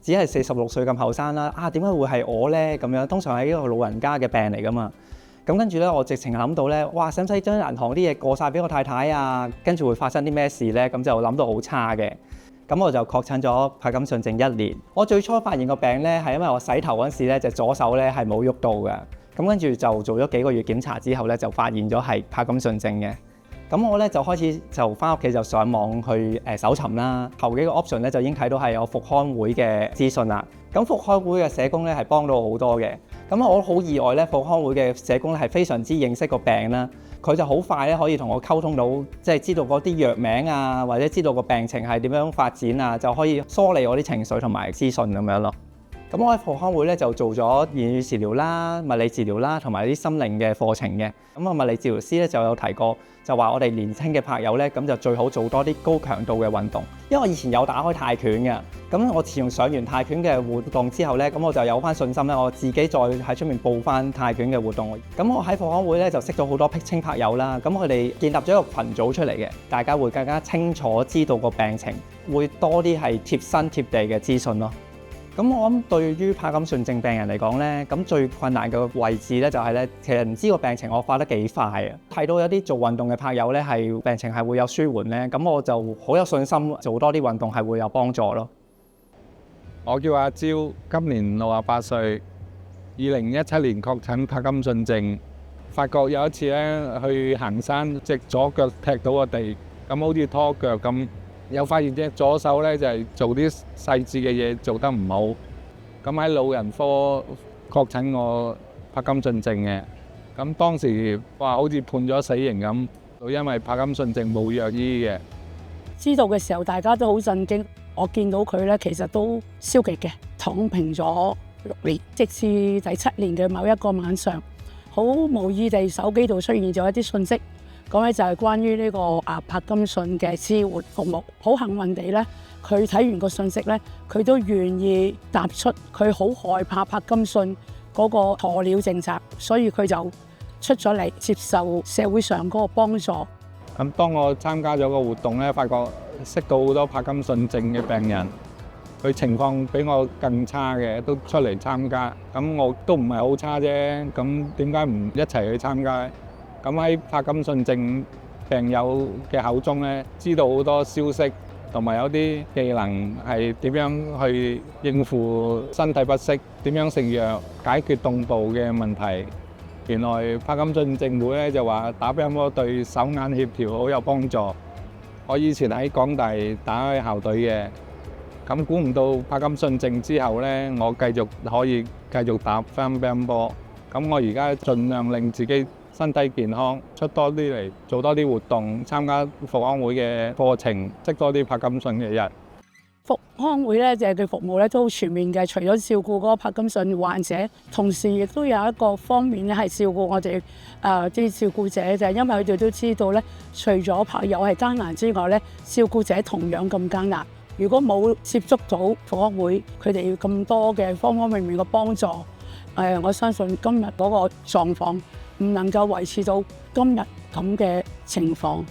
只係46歲咁後生啦，點解會係我呢？咁樣通常係一個老人家嘅病嚟噶嘛。咁跟住咧，我直情諗到咧，哇！使唔使將銀行啲嘢過晒俾我太太啊？跟住會發生啲咩事咧？咁就諗到好差嘅。咁我就確診咗柏金遜症1年。我最初發現個病咧，係因為我洗頭嗰陣時咧，隻左手咧係冇喐到嘅。咁跟住就做咗幾個月檢查之後咧，就發現咗係柏金遜症嘅。咁我咧就開始就翻屋企就上網去搜尋啦。頭幾個 option 咧就已經睇到係有復康會嘅資訊啦。咁復康會嘅社工咧係幫到我好多嘅。咁我好意外咧，復康會嘅社工咧係非常之認識個病啦。佢就好快咧可以同我溝通到，即係知道嗰啲藥名啊，或者知道個病情係點樣發展啊，就可以梳理我啲情緒同埋資訊咁樣咯。咁我喺復康會咧就做咗言語治療啦、物理治療啦，同埋啲心靈嘅課程嘅。咁物理治療師咧就有提過，就話我哋年輕嘅柏友咧，咁就最好做多啲高強度嘅運動。因為我以前有打開泰拳嘅，咁我自從上完泰拳嘅活動之後咧，咁我就有翻信心咧，我自己再喺出面報翻泰拳嘅活動。咁我喺復康會咧就識咗好多蹩青柏友啦，咁佢哋建立咗一個群組出嚟嘅，大家會更加清楚知道個病情，會多啲係貼身貼地嘅資訊咯。咁我諗對於柏金遜症病人嚟講咧，咁最困難嘅位置咧就係咧，其實唔知個病情惡化得幾快啊！睇到有啲做運動嘅柏友咧，係病情係會有舒緩咧，咁我就好有信心做多啲運動係會有幫助咯。我叫阿招，今年68歲，2017年確診柏金遜症，發覺有一次咧去行山，隻左腳踢到個地，咁好似拖腳咁。又發現隻左手咧就係做啲細緻嘅嘢做得唔好，咁喺老人科確診我柏金遜症嘅，咁當時話好似判咗死刑咁，因為柏金遜症冇藥醫嘅。知道嘅時候大家都好震驚，我見到佢咧其實都消極嘅，躺平咗6年，直至第7年嘅某一個晚上，好無意地手機度出現咗一啲訊息。講咧就係關於呢個柏金遜嘅支援服務，好幸運地咧，佢睇完個信息咧，佢都願意踏出，佢好害怕柏金遜嗰個鴕鳥政策，所以佢就出咗嚟接受社會上嗰個幫助。咁當我參加咗個活動咧，發覺識到好多柏金遜症嘅病人，佢情況比我更差嘅都出嚟參加，咁我都唔係好差啫，咁點解唔一齊去參加？咁喺柏金遜症病友嘅口中咧，知道好多消息，同埋有啲技能係點樣去應付身體不適，點樣食藥解決動步嘅問題。原來柏金遜症會咧就話打乒乓波對手眼協調好有幫助。我以前喺港大打開校隊嘅，咁估唔到柏金遜症之後咧，我可以繼續打返乒乓波。咁我而家盡量令自己身體健康，出多啲嚟做多啲活動，參加復康會嘅課程，識多啲柏金遜嘅人。復康會咧就係佢服務咧都好全面嘅，除咗照顧嗰個柏金遜患者，同時亦都有一個方面咧係照顧我哋啲照顧者，就係因為佢哋都知道咧，除咗柏友係艱難之外咧，照顧者同樣咁艱難。如果冇接觸到復康會，佢哋要咁多嘅方方面面嘅幫助，我相信今日嗰個狀況唔能夠維持到今日咁嘅情況。